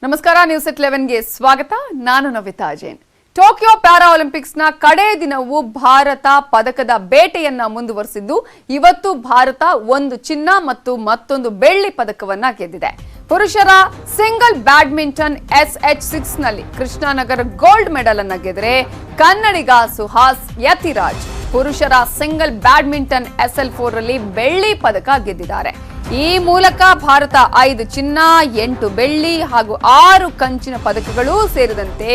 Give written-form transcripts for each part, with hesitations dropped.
ನಮಸ್ಕಾರ ನ್ಯೂಸ್ 11 ಗೆ ಸ್ವಾಗತ. ನಾನು Navita Jain. Tokyo para Olympics ನ ಕಡೆ ದಿನವೂ ಭಾರತ ಪದಕದ ಬೇಟೆಯನ್ನ ಮುಂದುವರಿಸಿದ್ದು ಇವತ್ತು ಭಾರತ ಒಂದು ಚಿನ್ನ ಮತ್ತು ಮತ್ತೊಂದು ಬೆಳ್ಳಿ ಪದಕವನ್ನ ಗೆದ್ದಿದೆ. ಪುರುಷರ ಸಿಂಗಲ್ ಬ್ಯಾಡ್ಮಿಂಟನ್ SH6 ನಲ್ಲಿ ಕೃಷ್ಣನಗರ್ ಗೋಲ್ಡ್ ಮೆಡಲ್ ಅನ್ನ ಗೆದ್ರೆ ಕನ್ನಡಿಗ ಸುಹಾಸ್ ಯತಿರಾಜ್ ಪುರುಷರ ಸಿಂಗಲ್ ಬ್ಯಾಡ್ಮಿಂಟನ್ SL4 ರಲ್ಲಿ ಬೆಳ್ಳಿ ಪದಕ ಗೆದ್ದಿದ್ದಾರೆ. ಈ ಮೂಲಕ ಭಾರತ 5 ಚಿನ್ನ 8 ಬೆಳ್ಳಿ ಹಾಗೂ 6 ಕಂಚಿನ ಪದಕಗಳು ಸೇರಿದಂತೆ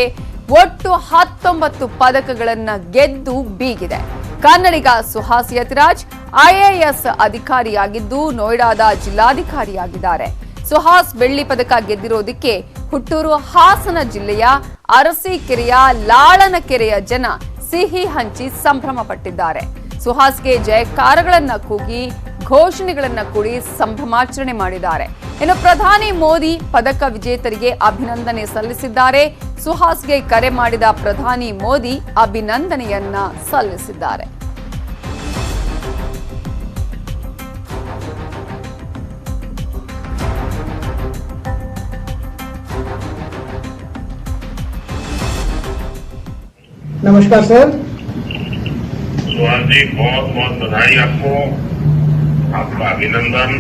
ಒಟ್ಟು 19 ಪದಕಗಳನ್ನ ಗೆದ್ದು ಬೀಗಿದೆ. ಕನ್ನಡಿಗ ಸುಹಾಸ್ ಯತಿರಾಜ್ IAS ಅಧಿಕಾರಿಯಾಗಿದ್ದು ನೋಯ್ಡಾದ ಜಿಲ್ಲಾಧಿಕಾರಿಯಾಗಿದ್ದಾರೆ. ಸುಹಾಸ್ ಬೆಳ್ಳಿ ಪದಕ ಗೆದ್ದಿರೋದಕ್ಕೆ ಹುಟ್ಟೂರು ಹಾಸನ ಜಿಲ್ಲೆಯ ಅರಸೀಕೆರೆಯ ಲಾಳನಕೆರೆಯ ಜನ ಸಿಹಿ ಹಂಚಿ ಸಂಭ್ರಮ ಪಟ್ಟಿದ್ದಾರೆ. ಸುಹಾಸ್ಗೆ ಜಯಕಾರಗಳನ್ನ ಕೂಗಿ ಘೋಷಣೆಗಳನ್ನ ಕೂಡಿ ಸಂಭ್ರಮಾಚರಣೆ ಮಾಡಿದ್ದಾರೆ. ಇನ್ನು ಪ್ರಧಾನಿ ಮೋದಿ ಪದಕ ವಿಜೇತರಿಗೆ ಅಭಿನಂದನೆ ಸಲ್ಲಿಸಿದ್ದಾರೆ. ಸುಹಾಸ್ಗೆ ಕರೆ ಮಾಡಿದ ಪ್ರಧಾನಿ ಮೋದಿ ಅಭಿನಂದನೆಯನ್ನ ಸಲ್ಲಿಸಿದ್ದಾರೆ. नमस्कार सर। सुहास जी बहुत बहुत बधाई आपको, आपका अभिनंदन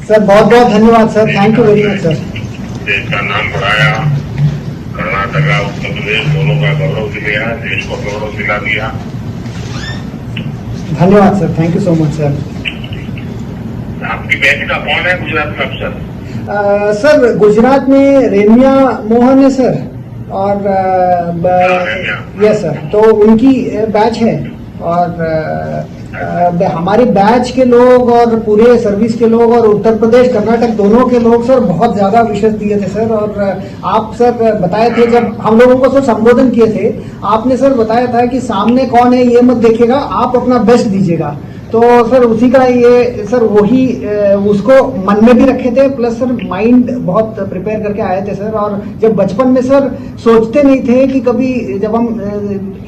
सर। बहुत बहुत धन्यवाद sir, thank you very much sir. देश का नाम बढ़ाया, कर्नाटका उत्तर प्रदेश दोनों का गौरव दिलाया, देश को गौरव दिला दिया। धन्यवाद sir, thank you so much sir. आपकी बैच का कौन है गुजरात का अफसर? सर गुजरात में रेमिया मोहन है सर, और यस सर, तो उनकी बैच है। और हमारी बैच के लोग और पूरे सर्विस के लोग और उत्तर प्रदेश कर्नाटक दोनों के लोग सर बहुत ज्यादा विशेष दिए थे सर। और आप सर बताए थे जब हम लोगों को सर संबोधन किए थे, आपने सर बताया था कि सामने कौन है ये मत देखिएगा, आप अपना बेस्ट दीजिएगा। तो सर उसी का ये सर वही उसको मन में भी रखे थे, प्लस सर माइंड बहुत प्रिपेयर करके आए थे सर। और जब बचपन में सर सोचते नहीं थे कि कभी, जब हम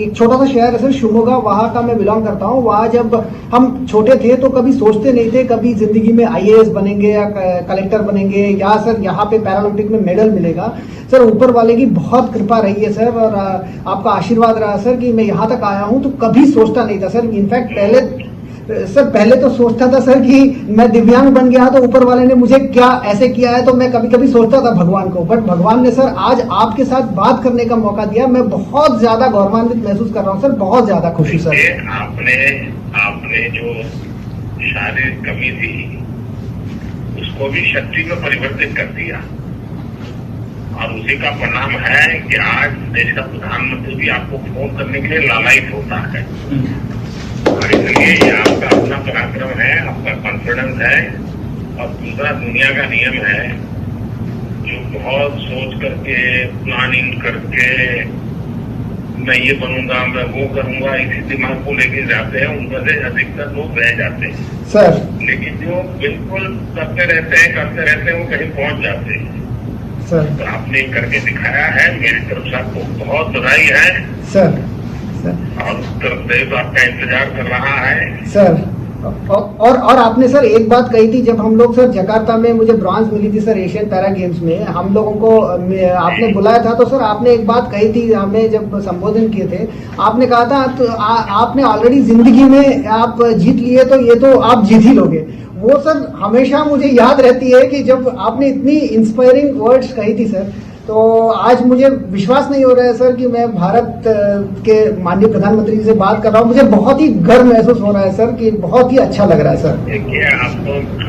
एक छोटा सा शहर है सर शिवमोगा, वहाँ का मैं बिलोंग करता हूँ, वहाँ जब हम छोटे थे तो कभी सोचते नहीं थे कभी जिंदगी में IAS बनेंगे या कलेक्टर बनेंगे या सर यहाँ पे पैरालंपिक में मेडल मिलेगा। सर ऊपर वाले की बहुत कृपा रही है सर, और आपका आशीर्वाद रहा सर कि मैं यहाँ तक आया हूँ। तो कभी सोचता नहीं था सर, इनफैक्ट पहले तो सोचता था सर कि मैं दिव्यांग बन गया तो ऊपर वाले ने मुझे क्या ऐसे किया है, तो मैं कभी कभी सोचता था भगवान को। बट भगवान ने सर आज आपके साथ बात करने का मौका दिया, मैं बहुत ज्यादा गौरवान्वित महसूस कर रहा हूँ सर, बहुत ज्यादा खुशी सर। आपने जो शारीरिक कमी थी उसको भी शक्ति में परिवर्तित कर दिया, और उसी का परिणाम है कि आज देश का प्रधानमंत्री भी आपको फोन करने के लिए लालायित होता है। और इसलिए ये आपका अपना पराक्रम है, आपका कॉन्फिडेंस है। और दूसरा दुनिया का नियम है, जो बहुत सोच करके प्लानिंग करके मैं ये बनूंगा मैं वो करूंगा इसी दिमाग को लेके जाते हैं, उनमें से अधिकतर लोग रह जाते हैं सर। लेकिन जो बिल्कुल करते रहते हैं वो कहीं पहुंच जाते हैं सर। तो आपने करके दिखाया है, मेरी तरफ से आपको बहुत बधाई है सर। और उत्तर प्रदेश आपका इंतजार कर रहा है सर। और आपने सर एक बात कही थी, जब हम लोग सर जकार्ता में मुझे ब्रॉन्ज मिली थी सर एशियन पैरा गेम्स में, हम लोगों को आपने बुलाया था, तो सर आपने एक बात कही थी हमें जब संबोधन किए थे, आपने कहा था तो आपने ऑलरेडी जिंदगी में आप जीत लिए तो ये तो आप जीत ही लोगे। वो सर हमेशा मुझे याद रहती है कि जब आपने इतनी इंस्पायरिंग वर्ड्स कही थी सर, तो आज मुझे विश्वास नहीं हो रहा है सर कि मैं भारत के माननीय प्रधानमंत्री जी से बात कर रहा हूँ। मुझे बहुत ही गर्व महसूस हो रहा है सर, कि बहुत ही अच्छा लग रहा है सर। देखिए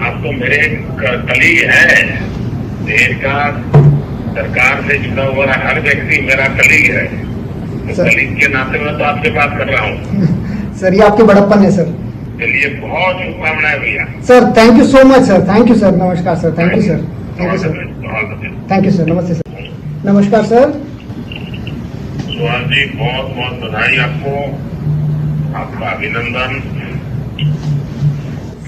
आपको मेरे कलीग है, देश का सरकार से जुड़ा हुआ हर व्यक्ति मेरा कलीग है, तो कलीग के नाते में तो आपसे बात कर रहा हूँ सर। ये आपके बड़प्पन है सर। चलिए बहुत शुभकामनाएं भैया। Sir thank you so much sir, thank you sir, नमस्कार sir, thank you sir, thank you sir, thank you sir, नमस्ते सर, नमस्कार सर। सुहास जी बहुत बहुत बधाई आपको, आपका अभिनंदन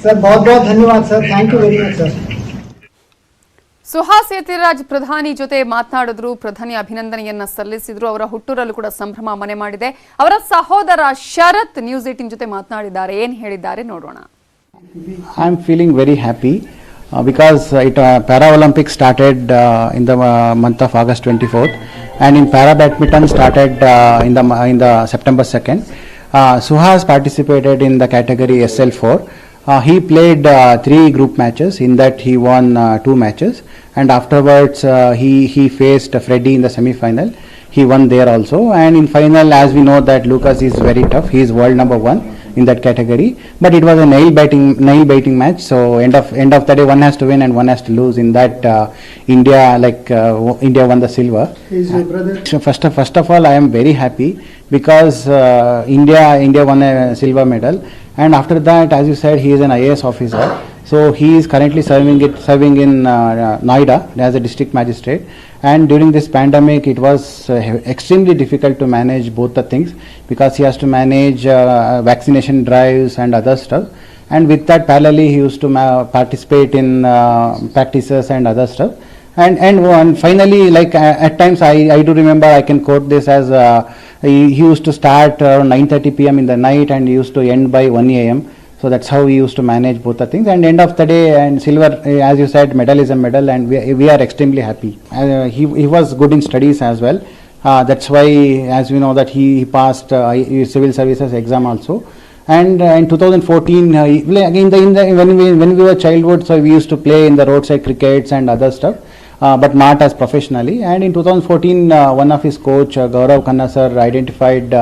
सर। बहुत बहुत धन्यवाद sir, thank you very much sir. Suhas Yathiraj ಪ್ರಧಾನಿ ಜೊತೆ ಮಾತನಾಡಿದ್ರು, ಪ್ರಧಾನಿ ಅಭಿನಂದನೆಯನ್ನ ಸಲ್ಲಿಸಿದ್ರು. ಅವರ ಹುಟ್ಟೂರಲ್ಲೂ ಕೂಡ ಸಂಭ್ರಮ ಮನೆ ಮಾಡಿದೆ. ಅವರ ಸಹೋದರ ಶರತ್ ನ್ಯೂಸ್ 18 ಜೊತೆ ಮಾತನಾಡಿದ್ದಾರೆ. ಏನು ಹೇಳಿದ್ದಾರೆ ನೋಡೋಣ. I am feeling very happy because Para Olympics started in the month of August 24th, and in Para Badminton started in the September 2nd. Suhas participated in the category SL4. He played 3 group matches. In that he won 2 matches, and afterwards he faced Freddie in the semi-final. He won there also, and in final, as we know that Lucas is very tough. He is world number 1 in that category, but it was a nail biting match. So end of the day, one has to win and one has to lose. In that, India won the silver. Is your brother? So first of all, I am very happy because India won a silver medal, and after that, as you said, he is an IAS officer. So he is currently serving in Noida as a district magistrate. And during this pandemic, it was extremely difficult to manage both the things, because he has to manage vaccination drives and other stuff. And with that, parallelly, he used to participate in practices and other stuff. And finally, like at times, I do remember, I can quote this as he used to start around 9:30 p.m. in the night, and he used to end by 1 a.m. So that's how we used to manage both the things. And end of the day, and silver, as you said, medal is a medal, and we are extremely happy. He was good in studies as well. That's why, as we know, that he passed civil services exam also. And in 2014, when we were childhood, so we used to play in the roadside crickets and other stuff. But not as professionally. And in 2014, one of his coach, Gaurav Khanna sir, identified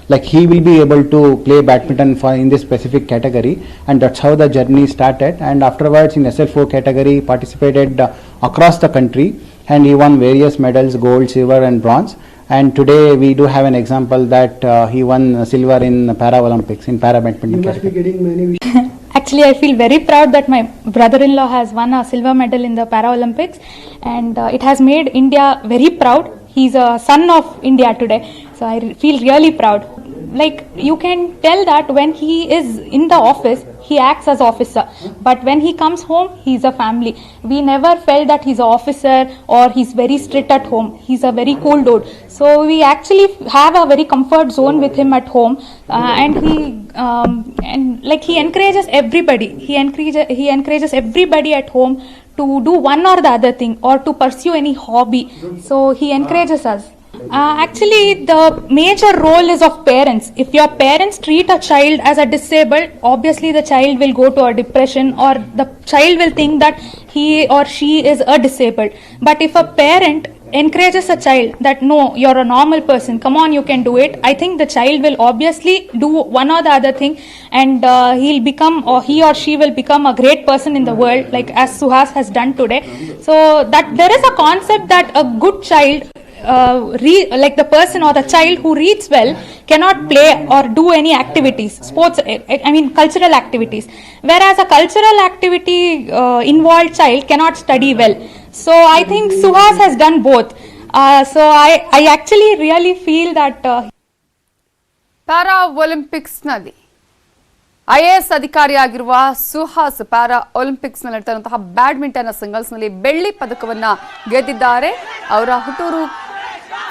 like he will be able to play badminton in this specific category, and that's how the journey started. And afterwards, in SL4 category, participated across the country, and he won various medals, gold, silver, and bronze. And today we do have an example that he won silver in Para Olympics in Para Badminton You must be category. getting many wishes. Actually, I feel very proud that my brother-in-law has won a silver medal in the Paralympics, and it has made India very proud. He's a son of India today, so I feel really proud. Like, you can tell that when he is in the office, he acts as officer, but when he comes home, he's a family. We never felt that he's an officer or he's very strict at home. He's a very cool dude. So we actually have a very comfort zone with him at home, and he encourages everybody. He encourages everybody at home to do one or the other thing, or to pursue any hobby. So he encourages us. Actually, the major role is of parents. If your parents treat a child as a disabled, obviously the child will go to a depression, or the child will think that he or she is a disabled. But if a parent encourages a child that no, you're a normal person, come on, you can do it, I think the child will obviously do one or the other thing, and he'll become, or he or she will become a great person in the world, like as Suhas has done today. So that there is a concept that a good child, like the person or the child who reads well, cannot play or do any activities, sports, cultural activities, whereas a cultural activity involved child cannot study well. So I think Suhas has done both. So I actually really feel that para ಒಲಿಂಪಿಕ್ಸ್ನಲ್ಲಿ IAS ಅಧಿಕಾರಿಯಾಗಿರುವ Suhas para ಒಲಿಂಪಿಕ್ಸ್ನಲ್ಲಿ ನಡೆಯುತ್ತಿರುವಂತಹ badminton ಸಿಂಗಲ್ಸ್ನಲ್ಲಿ ಬೆಳ್ಳಿ ಪದಕವನ್ನ ಗೆದ್ದಿದ್ದಾರೆ. ಅವರ ಹುಟ್ಟೂರು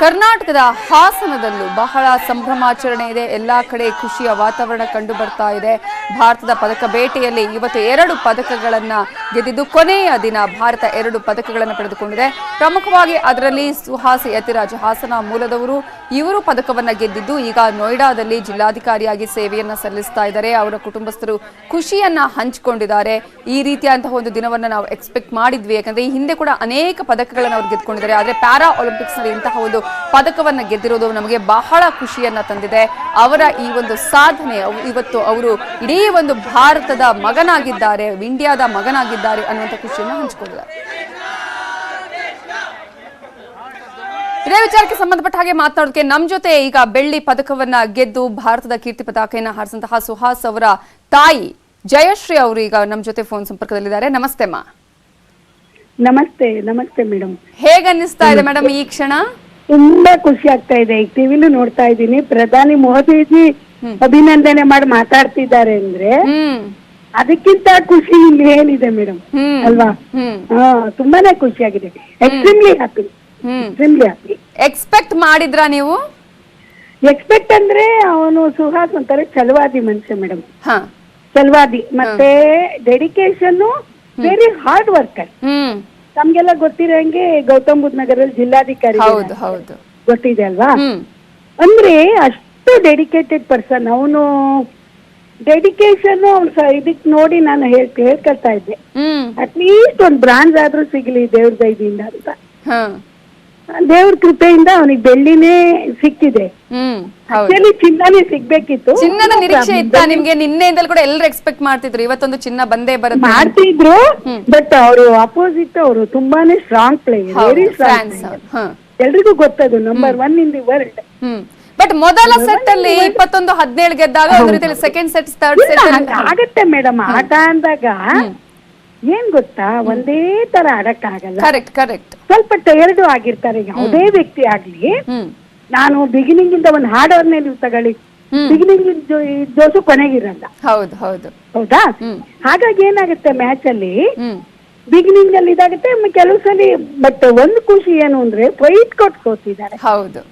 ಕರ್ನಾಟಕದ ಹಾಸನದಲ್ಲೂ ಬಹಳ ಸಂಭ್ರಮಾಚರಣೆ ಇದೆ. ಎಲ್ಲಾ ಕಡೆ ಖುಷಿಯ ವಾತಾವರಣ ಕಂಡು ಬರ್ತಾ ಇದೆ. ಭಾರತದ ಪದಕ ಬೇಟೆಯಲ್ಲಿ ಇವತ್ತು 2 ಪದಕಗಳನ್ನ ಗೆದ್ದಿದ್ದು ಕೊನೆಯ ದಿನ ಭಾರತ 2 ಪದಕಗಳನ್ನು ಪಡೆದುಕೊಂಡಿದೆ. ಪ್ರಮುಖವಾಗಿ ಅದರಲ್ಲಿ ಸುಹಾಸ್ ಯತಿರಾಜ್ ಹಾಸನ ಮೂಲದವರು, ಇವರು ಪದಕವನ್ನ ಗೆದ್ದಿದ್ದು ಈಗ ನೋಯ್ಡಾದಲ್ಲಿ ಜಿಲ್ಲಾಧಿಕಾರಿಯಾಗಿ ಸೇವೆಯನ್ನ ಸಲ್ಲಿಸ್ತಾ ಇದ್ದಾರೆ. ಅವರ ಕುಟುಂಬಸ್ಥರು ಖುಷಿಯನ್ನ ಹಂಚಿಕೊಂಡಿದ್ದಾರೆ. ಈ ರೀತಿಯಾದಂತಹ ಒಂದು ದಿನವನ್ನ ನಾವು ಎಕ್ಸ್ಪೆಕ್ಟ್ ಮಾಡಿದ್ವಿ, ಯಾಕಂದ್ರೆ ಈ ಹಿಂದೆ ಕೂಡ ಅನೇಕ ಪದಕಗಳನ್ನು ಅವರು ಗೆದ್ದುಕೊಂಡಿದ್ದಾರೆ. ಆದ್ರೆ ಪ್ಯಾರಾ ಒಲಿಂಪಿಕ್ಸ್ ನಲ್ಲಿ ಇಂತಹ ಒಂದು ಪದಕವನ್ನ ಗೆದ್ದಿರೋದು ನಮಗೆ ಬಹಳ ಖುಷಿಯನ್ನ ತಂದಿದೆ. ಅವರ ಈ ಒಂದು ಸಾಧನೆ, ಇವತ್ತು ಅವರು ಇಡೀ ಒಂದು ಭಾರತದ ಮಗನಾಗಿದ್ದಾರೆ, ಇಂಡಿಯಾದ ಮಗನಾಗಿದ್ದಾರೆ ಅನ್ನುವಂಥ ಖುಷಿಯನ್ನ ಹಂಚಿಕೊಂಡಿದ್ದಾರೆ. ಇದೇ ವಿಚಾರಕ್ಕೆ ಸಂಬಂಧಪಟ್ಟ ಹಾಗೆ ಮಾತನಾಡೋದಕ್ಕೆ ನಮ್ಮ ಜೊತೆ ಈಗ ಬೆಳ್ಳಿ ಪದಕವನ್ನ ಗೆದ್ದು ಭಾರತದ ಕೀರ್ತಿ ಪತಾಕೆಯನ್ನ ಹಾರಿಸಿದಂತಹ ಸುಹಾಸ್ ಅವರ ತಾಯಿ ಜಯಶ್ರೀ ಅವರು ಈಗ ನಮ್ಮ ಜೊತೆ ಫೋನ್ ಸಂಪರ್ಕದಲ್ಲಿದ್ದಾರೆ. ನಮಸ್ತೆ ಮಾ. ನಮಸ್ತೆ ಮೇಡಮ್. ಹೇಗೆ ಅನ್ನಿಸ್ತಾ ಇದೆ ಮೇಡಮ್ ಈ ಕ್ಷಣ? ತುಂಬಾ ಖುಷಿ ಆಗ್ತಾ ಇದೆ. ಈಗ ಟಿವಿಲೂ ನೋಡ್ತಾ ಇದ್ದೀನಿ, ಪ್ರಧಾನಿ ಮೋದಿಜಿ ಅಭಿನಂದನೆ ಮಾಡಿ ಮಾತಾಡ್ತಿದ್ದಾರೆ ಅಂದ್ರೆ ಅದಕ್ಕಿಂತ ಖುಷಿ ಇಲ್ಲಿ ಏನಿದೆ ಮೇಡಮ್, ಅಲ್ವಾ? ತುಂಬಾನೇ ಖುಷಿ ಆಗಿದೆ. Extremely happy. ಎಕ್ಸ್ಪೆಕ್ಟ್ ಮಾಡಿದ್ರಾ ನೀವು? ಎಕ್ಸ್ಪೆಕ್ಟ್ ಅಂದ್ರೆ ಅವನು ಸುಹಾಸ್ ಒಂಥರ ಛಲವಾದಿ ಮನುಷ್ಯ ಮೇಡಮ್. ಛಲವಾದಿ ಮತ್ತೆ ಡೆಡಿಕೇಶನ್ ವೆರಿ ಹಾರ್ಡ್ ವರ್ಕರ್. ಹ್ಮ್ ತಮ್ಗೆಲ್ಲ ಗೊತ್ತಿರಂಗೆ ಗೌತಮ್ ಬುದ್ಧ ನಗರಲ್ಲಿ ಜಿಲ್ಲಾಧಿಕಾರಿ ಹೌದು ಹೌದು ಗೊತ್ತಿದೆ ಅಲ್ವಾ? ಹ್ಮ್ ಅಂದ್ರೆ ಅಷ್ಟು ಡೆಡಿಕೇಟೆಡ್ ಪರ್ಸನ್ ಅವನು. ಡೆಡಿಕೇಶನ್ ಇದಕ್ ನೋಡಿ ನಾನು ಹೇಳ್ಕೊಳ್ತಾ ಇದ್ದೆ, ಹ್ಮ್ ಅಟ್ಲೀಸ್ಟ್ ಒಂದ್ ಬ್ರಾಂಜ್ ಆದ್ರೂ ಸಿಗ್ಲಿ ದೇವ್ರ ದಯದಿಂದ ಅಂತ. ಹ ದೇವ್ರ ಕೃಪೆಯಿಂದ ಅವನಿಗೆ ಬೆಳ್ಳಿನೇ ಸಿಕ್ಕಿದೆ. ಹ್ಮ್ ಹೌದು. ಆಕ್ಚುಲಿ ಚಿನ್ನನೇ ಸಿಗ್ಬೇಕಿತ್ತು. ಚಿನ್ನದ ನಿರೀಕ್ಷೆ ಇತ್ತ ನಿಮ್ಗೆ? ನಿನ್ನೆಯಿಂದಲೂ ಕೂಡ ಎಲ್ಲರೂ ಎಕ್ಸ್ಪೆಕ್ಟ್ ಮಾಡ್ತಿದ್ರು ಇವತ್ತೊಂದು ಚಿನ್ನ ಬಂದೇ ಬರುತ್ತೆ ಮಾಡ್ತಿದ್ರು, ಬಟ್ ಅವರು ಅಪೋಸಿಟ್ ಅವರು ತುಂಬಾನೇ ಸ್ಟ್ರಾಂಗ್ ಪ್ಲೇಯರ್, ವೆರಿ ಸ್ಟ್ರಾಂಗ್. ಎಲ್ರಿಗೂ ಗೊತ್ತದು, number 1 in the world. But ಮೊದಲ ಸೆಟ್ ಅಲ್ಲಿ 21-17 ಗೆದ್ದಾಗ ಒಂದು ರೀತಿಯಲ್ಲಿ ಸೆಕೆಂಡ್ ಸೆಟ್ ಥರ್ಡ್ ಸೆಟ್ ಆಗತ್ತೆ ಮೇಡಮ್. ಆಟ ಅಂದಾಗ ಏನ್ ಗೊತ್ತಾ, ಒಂದೇ ತರ ಆಡಕ್ ಆಗಲ್ಲ. Correct correct. ಸ್ವಲ್ಪ ಟಯರ್ಡ್ ಆಗಿರ್ತಾರೆ ಯಾವುದೇ ವ್ಯಕ್ತಿ ಆಗ್ಲಿ. ನಾನು ಬಿಗಿನಿಂಗ್ ಇಂದ ಒಂದು ಹಾಡೋರ್ನೇ ನೀವು ತಗೊಳ್ಳಿ, ಬಿಗಿನಿಂಗ್ ಜೋಸು ಕೊನೆಗಿರಲ್ಲ. ಹೌದು ಹೌದು. ಹೌದಾ? ಹಾಗಾಗಿ ಏನಾಗುತ್ತೆ ಮ್ಯಾಚ್ ಅಲ್ಲಿ ಬಿಗಿನಿಂಗ್ ಅಲ್ಲಿ ಇದಾಗುತ್ತೆ ಕೆಲವು ಸಲ. ಬಟ್ ಒಂದು ಖುಷಿ ಏನು ಅಂದ್ರೆ ಫೈಟ್ ಕೊಟ್ಟು ಸೋತಿದ್ದಾರೆ. ಹೌದು.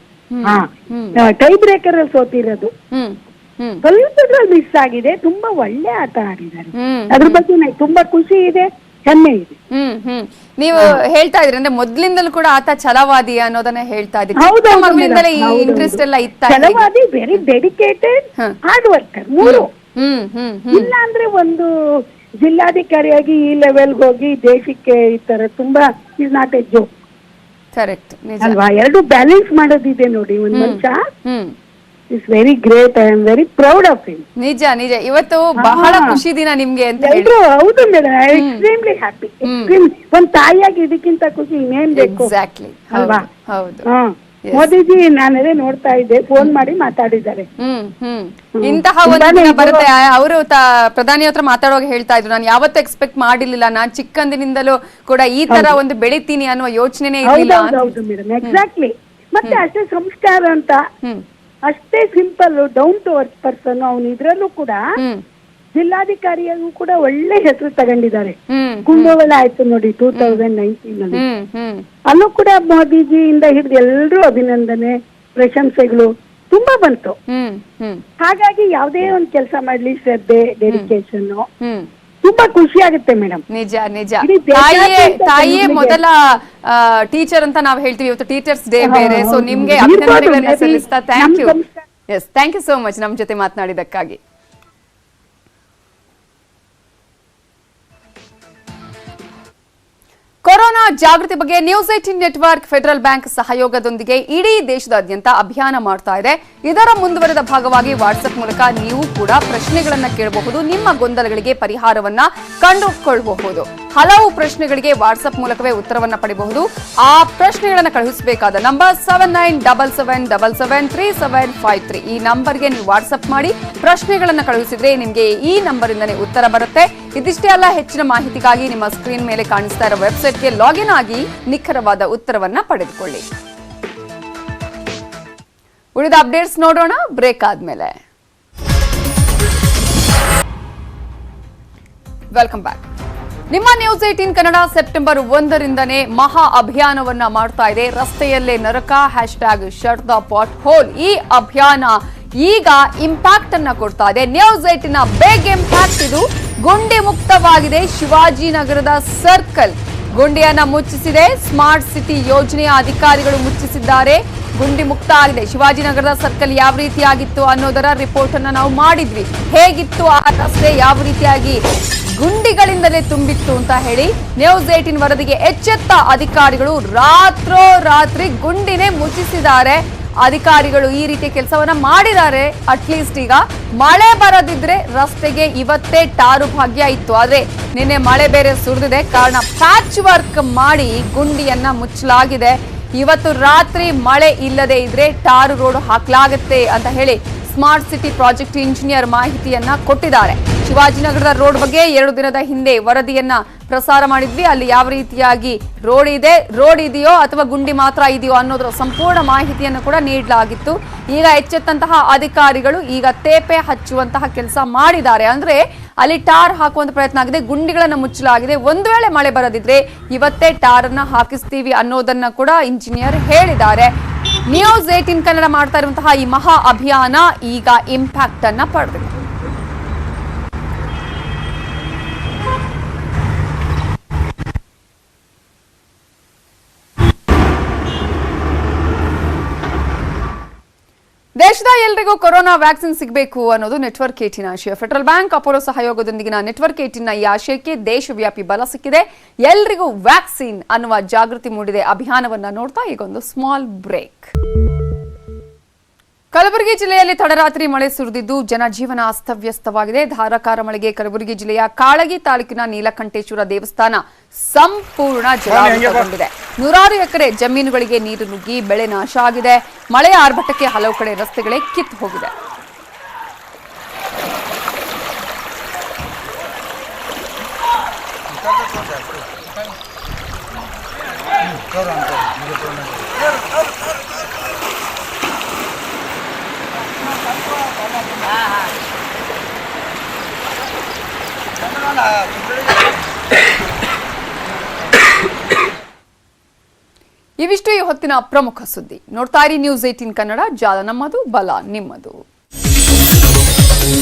ಟೈ ಬ್ರೇಕರ್ ಅಲ್ಲಿ ಸೋತಿರೋದು ಸ್ವಲ್ಪ ಮಿಸ್ ಆಗಿದೆ. ತುಂಬಾ ಒಳ್ಳೆ ಆಟ ಆಡಿದ್ದಾರೆ. ಅದ್ರ ಬಗ್ಗೆ ನನಗೆ ತುಂಬಾ ಖುಷಿ ಇದೆ, ಹೆಮ್ಮೆ ಇದೆ. ನೀವು ಹೇಳ್ತಾ ಇದ್ರಿ ಅಂದ್ರೆ ಮೊದ್ಲಿಂದಲೂ ಕೂಡ ಆತ ಛಲವಾದಿ ಅನ್ನೋದನ್ನ ಹೇಳ್ತಾ ಇದ್ರಿ. ಹೌದು, ಇಂಟ್ರೆಸ್ಟ್ ಎಲ್ಲ ಇತ್ತ? ಛಲವಾದಿ, ವೆರಿ ಡೆಡಿಕೇಟೆಡ್, ಹಾರ್ಡ್ ವರ್ಕರ್, ಮೂರು. ಇಲ್ಲ ಅಂದ್ರೆ ಒಂದು ಜಿಲ್ಲಾಧಿಕಾರಿಯಾಗಿ ಈ ಲೆವೆಲ್ಗೆ ಹೋಗಿ ದೇಶಕ್ಕೆ ಈ ತರ ತುಂಬಾ is not A joke. Correct ಅಲ್ವಾ? ಎರಡು ಬ್ಯಾಲೆನ್ಸ್ ಮಾಡೋದಿದೆ ನೋಡಿ ಒಂದ್ ಮನುಷ್ಯ. It's very great. I am very proud of him. ನಿಜ ನಿಜ. ಇವತ್ತು ಬಹಳ ಖುಷಿ ದಿನ ನಿಮ್ಗೆ ಅಂತ ಹೇಳಿ. ಹೌದು ಮೇಡಮ್, ಐ ಎಕ್ಸ್ಟ್ರೀಮ್ಲಿ ಹ್ಯಾಪಿ. ಒಂದ್ ತಾಯಿಯಾಗಿ ಇದಕ್ಕಿಂತ ಖುಷಿ ಇನ್ನೇನ್ ಬೇಕು? ಎಕ್ಸಾಕ್ಟ್ಲಿ ಅಲ್ವಾ? ಹೌದು. ಮೋದಿಜಿ ನಾನೇ ನೋಡ್ತಾ ಇದ್ದೆ, ಫೋನ್ ಮಾಡಿ ಮಾತಾಡಿದ್ದಾರೆ. ಇಂತಹ ಒಂದು ದಿನ ಬರುತ್ತೆ. ಅವರು ಪ್ರಧಾನಿ ಹತ್ರ ಮಾತಾಡುವಾಗ ಹೇಳ್ತಾ ಇದ್ರು, ನಾನು ಯಾವತ್ತೂ ಎಕ್ಸ್ಪೆಕ್ಟ್ ಮಾಡಿರ್ಲಿಲ್ಲ, ನಾನ್ ಚಿಕ್ಕಂದಿನಿಂದಲೂ ಕೂಡ ಈ ತರ ಒಂದು ಬೆಳಿತೀನಿ ಅನ್ನುವ ಯೋಚನೆನೇ ಇರಲಿಲ್ಲ. ಹೌದು ಮೇಡಮ್, ಎಕ್ಸಾಕ್ಟ್ಲಿ. ಮತ್ತೆ ಅಷ್ಟೇ ಸಂಸ್ಕಾರ ಅಂತ, ಅಷ್ಟೇ simple down to earth person ಅವನು. ಇದ್ರಲ್ಲೂ ಕೂಡ ಜಿಲ್ಲಾಧಿಕಾರಿಯಾಗೂ ಕೂಡ ಒಳ್ಳೆ ಹೆಸರು ತಗೊಂಡಿದ್ದಾರೆ. ಕುಂಭಮೇಳ ಆಯ್ತು ನೋಡಿ 2019 ಅಲ್ಲಿ, ಅಲ್ಲೂ ಕೂಡ ಮೋದಿಜಿಯಿಂದ ಹಿಡಿದು ಎಲ್ಲರೂ ಅಭಿನಂದನೆ, ಪ್ರಶಂಸೆಗಳು ತುಂಬಾ ಬಂತು. ಹಾಗಾಗಿ ಯಾವುದೇ ಒಂದು ಕೆಲಸ ಮಾಡ್ಲಿ ಶ್ರದ್ಧೆ, ಡೆಡಿಕೇಶನ್ ತುಂಬಾ ಖುಷಿ ಆಗುತ್ತೆ ಮೇಡಮ್. ನಿಜ ನಿಜ. ತಾಯಿಯೇ ಮೊದಲ ಟೀಚರ್ ಅಂತ ನಾವು ಹೇಳ್ತೀವಿ. ಇವತ್ತು ಟೀಚರ್ಸ್ ಡೇ ಬೇರೆ. ಸೊ ನಿಮ್ಗೆ ಅಭಿನಂದನೆಗಳನ್ನ ಸಲ್ಲಿಸ್ತಾ thank you. Yes, thank you so much ನಮ್ಮ ಜೊತೆ ಮಾತನಾಡಿದಕ್ಕಾಗಿ. ಕೊರೋನಾ ಜಾಗೃತಿ ಬಗ್ಗೆ ನ್ಯೂಸ್ 18 ನೆಟ್ವರ್ಕ್ ಫೆಡರಲ್ ಬ್ಯಾಂಕ್ ಸಹಯೋಗದೊಂದಿಗೆ ಇಡೀ ದೇಶದಾದ್ಯಂತ ಅಭಿಯಾನ ಮಾಡ್ತಾ ಇದೆ. ಇದರ ಮುಂದುವರೆದ ಭಾಗವಾಗಿ ವಾಟ್ಸ್ಆಪ್ ಮೂಲಕ ನೀವು ಕೂಡ ಪ್ರಶ್ನೆಗಳನ್ನ ಕೇಳಬಹುದು, ನಿಮ್ಮ ಗೊಂದಲಗಳಿಗೆ ಪರಿಹಾರವನ್ನ ಕಂಡುಕೊಳ್ಳಬಹುದು. ಹಲವು ಪ್ರಶ್ನೆಗಳಿಗೆ ವಾಟ್ಸ್ಆಪ್ ಮೂಲಕವೇ ಉತ್ತರವನ್ನ ಪಡೆಯಬಹುದು. ಆ ಪ್ರಶ್ನೆಗಳನ್ನ ಕಳುಹಿಸಬೇಕಾದ ನಂಬರ್ 7977773753. ಈ ನಂಬರ್ಗೆ ನೀವು ವಾಟ್ಸ್ಆಪ್ ಮಾಡಿ ಪ್ರಶ್ನೆಗಳನ್ನ ಕಳುಹಿಸಿದ್ರೆ ನಿಮಗೆ ಈ ನಂಬರ್ ಇಂದನೇ ಉತ್ತರ ಬರುತ್ತೆ. ಇದಿಷ್ಟೇ ಅಲ್ಲ, ಹೆಚ್ಚಿನ ಮಾಹಿತಿಗಾಗಿ ನಿಮ್ಮ ಸ್ಕ್ರೀನ್ ಮೇಲೆ ಕಾಣಿಸ್ತಾ ಇರೋ ವೆಬ್ಸೈಟ್ಗೆ ಲಾಗಿನ್ ಆಗಿ ನಿಖರವಾದ ಉತ್ತರವನ್ನ ಪಡೆದುಕೊಳ್ಳಿ. ಉಳಿದ ಅಪ್ಡೇಟ್ಸ್ ನೋಡೋಣ ಬ್ರೇಕ್ ಆದ್ಮೇಲೆ. Welcome back. ನಿಮ್ಮ ನ್ಯೂಸ್ 18 ಕನ್ನಡ ಸೆಪ್ಟೆಂಬರ್ 1ರಿಂದನೇ ಮಹಾ ಅಭಿಯಾನವನ್ನ ಮಾಡ್ತಾ ಇದೆ. ರಸ್ತೆಯಲ್ಲೇ ನರಕ #ಶಟ್ ದ ಪಾಟ್ ಹೋಲ್. ಈ ಅಭಿಯಾನ ಈಗ ಇಂಪ್ಯಾಕ್ಟ್ ಅನ್ನ ಕೊಡ್ತಾ ಇದೆ. ನ್ಯೂಸ್ 18ನ ಬಿಗ್ ಇಂಪ್ಯಾಕ್ಟ್ ಇದು. ಗುಂಡಿ ಮುಕ್ತವಾಗಿದೆ ಶಿವಾಜಿನಗರದ ಸರ್ಕಲ್. ಗುಂಡಿಯನ್ನ ಮುಚ್ಚಿಸಿದೆ ಸ್ಮಾರ್ಟ್ ಸಿಟಿ ಯೋಜನೆಯ ಅಧಿಕಾರಿಗಳು ಮುಚ್ಚಿಸಿದ್ದಾರೆ. ಗುಂಡಿ ಮುಕ್ತ ಆಗಿದೆ. ಶಿವಾಜಿನಗರದ ಸರ್ಕಲ್ ಯಾವ ರೀತಿಯಾಗಿತ್ತು ಅನ್ನೋದರ ರಿಪೋರ್ಟ್ ಅನ್ನ ನಾವು ಮಾಡಿದ್ವಿ. ಹೇಗಿತ್ತು ಆ ರಸ್ತೆ, ಯಾವ ರೀತಿಯಾಗಿ ಗುಂಡಿಗಳಿಂದಲೇ ತುಂಬಿತ್ತು ಅಂತ ಹೇಳಿ. ನ್ಯೂಸ್ 18 ವರದಿಗೆ ಎಚ್ಚೆತ್ತ ಅಧಿಕಾರಿಗಳು ರಾತ್ರೋರಾತ್ರಿ ಗುಂಡಿನೇ ಮುಚ್ಚಿಸಿದ್ದಾರೆ. ಅಧಿಕಾರಿಗಳು ಈ ರೀತಿಯ ಕೆಲಸವನ್ನ ಮಾಡಿದ್ದಾರೆ. ಅಟ್ಲೀಸ್ಟ್ ಈಗ ಮಳೆ ಬರದಿದ್ರೆ ರಸ್ತೆಗೆ ಇವತ್ತೇ ಟಾರು ಭಾಗ್ಯ ಇತ್ತು. ಆದ್ರೆ ನಿನ್ನೆ ಮಳೆ ಬೇರೆ ಸುರಿದಿದೆ, ಕಾರಣ ಪ್ಯಾಚ್ ವರ್ಕ್ ಮಾಡಿ ಗುಂಡಿಯನ್ನ ಮುಚ್ಚಲಾಗಿದೆ. ಇವತ್ತು ರಾತ್ರಿ ಮಳೆ ಇಲ್ಲದೆ ಇದ್ರೆ ಟಾರು ರೋಡ್ ಹಾಕಲಾಗುತ್ತೆ ಅಂತ ಹೇಳಿ ಸ್ಮಾರ್ಟ್ ಸಿಟಿ ಪ್ರಾಜೆಕ್ಟ್ ಇಂಜಿನಿಯರ್ ಮಾಹಿತಿಯನ್ನ ಕೊಟ್ಟಿದ್ದಾರೆ. ಶಿವಾಜಿನಗರದ ರೋಡ್ ಬಗ್ಗೆ 2 ದಿನದ ಹಿಂದೆ ವರದಿಯನ್ನ ಪ್ರಸಾರ ಮಾಡಿದ್ವಿ. ಅಲ್ಲಿ ಯಾವ ರೀತಿಯಾಗಿ ರೋಡ್ ಇದೆಯೋ ಅಥವಾ ಗುಂಡಿ ಮಾತ್ರ ಇದೆಯೋ ಅನ್ನೋದರ ಸಂಪೂರ್ಣ ಮಾಹಿತಿಯನ್ನು ಕೂಡ ನೀಡಲಾಗಿತ್ತು. ಈಗ ಎಚ್ಚೆತ್ತಂತಹ ಅಧಿಕಾರಿಗಳು ಈಗ ತೇಪೆ ಹಚ್ಚುವಂತಹ ಕೆಲಸ ಮಾಡಿದ್ದಾರೆ. ಅಂದ್ರೆ ಅಲ್ಲಿ ಟಾರ್ ಹಾಕುವಂತ ಪ್ರಯತ್ನ ಆಗಿದೆ, ಗುಂಡಿಗಳನ್ನ ಮುಚ್ಚಲಾಗಿದೆ. ಒಂದು ವೇಳೆ ಮಳೆ ಬರದಿದ್ರೆ ಇವತ್ತೇ ಟಾರ್ ಅನ್ನ ಹಾಕಿಸ್ತೀವಿ ಅನ್ನೋದನ್ನ ಕೂಡ ಇಂಜಿನಿಯರ್ ಹೇಳಿದ್ದಾರೆ. ನ್ಯೂಸ್ 18 ಕನ್ನಡ ಮಾಡ್ತಾ ಇರುವಂತಹ ಈ ಮಹಾ ಅಭಿಯಾನ ಈಗ ಇಂಪ್ಯಾಕ್ಟ್ ಅನ್ನ ಪಡೆದಿದೆ. ದೇಶದ ಎಲ್ಲರಿಗೂ ಕೊರೋನಾ ವ್ಯಾಕ್ಸಿನ್ ಸಿಗಬೇಕು ಅನ್ನೋದು ನೆಟ್ವರ್ಕ್ 18 ಆಶಯ. ಫೆಡರಲ್ ಬ್ಯಾಂಕ್ ಅಪೋಲೋ ಸಹಯೋಗದೊಂದಿಗಿನ ನೆಟ್ವರ್ಕ್ 18 ಈ ಆಶಯಕ್ಕೆ ದೇಶವ್ಯಾಪಿ ಬಲ ಸಿಕ್ಕಿದೆ. ಎಲ್ಲರಿಗೂ ವ್ಯಾಕ್ಸಿನ್ ಅನ್ನುವ ಜಾಗೃತಿ ಮೂಡಿದೆ. ಅಭಿಯಾನವನ್ನ ನೋಡ್ತಾ ಈಗೊಂದು ಸ್ಮಾಲ್ ಬ್ರೇಕ್. ಕಲಬುರಗಿ ಜಿಲ್ಲೆಯಲ್ಲಿ ತಡರಾತ್ರಿ ಮಳೆ ಸುರಿದಿದ್ದು ಜನಜೀವನ ಅಸ್ತವ್ಯಸ್ತವಾಗಿದೆ. ಧಾರಾಕಾರ ಮಳೆಗೆ ಕಲಬುರಗಿ ಜಿಲ್ಲೆಯ ಕಾಳಗಿ ತಾಲೂಕಿನ ನೀಲಕಂಠೇಶ್ವರ ದೇವಸ್ಥಾನ ಸಂಪೂರ್ಣ ಜಲಾವೃತಗೊಂಡಿದೆ. 100 ಎಕರೆ ಜಮೀನುಗಳಿಗೆ ನೀರು ನುಗ್ಗಿ ಬೆಳೆ ನಾಶ ಆಗಿದೆ. ಮಳೆಯ ಆರ್ಭಟಕ್ಕೆ ಹಲವು ಕಡೆ ರಸ್ತೆಗಳೇ ಕಿತ್ತು ಹೋಗಿದೆ. ಇವಿಷ್ಟು ಈ ಹೊತ್ತಿನ ಪ್ರಮುಖ ಸುದ್ದಿ. ನೋಡ್ತಾ ಇರಿ ನ್ಯೂಸ್ 18 ಕನ್ನಡ. ಜಾಲ ನಮ್ಮದು, ಬಲ ನಿಮ್ಮದು.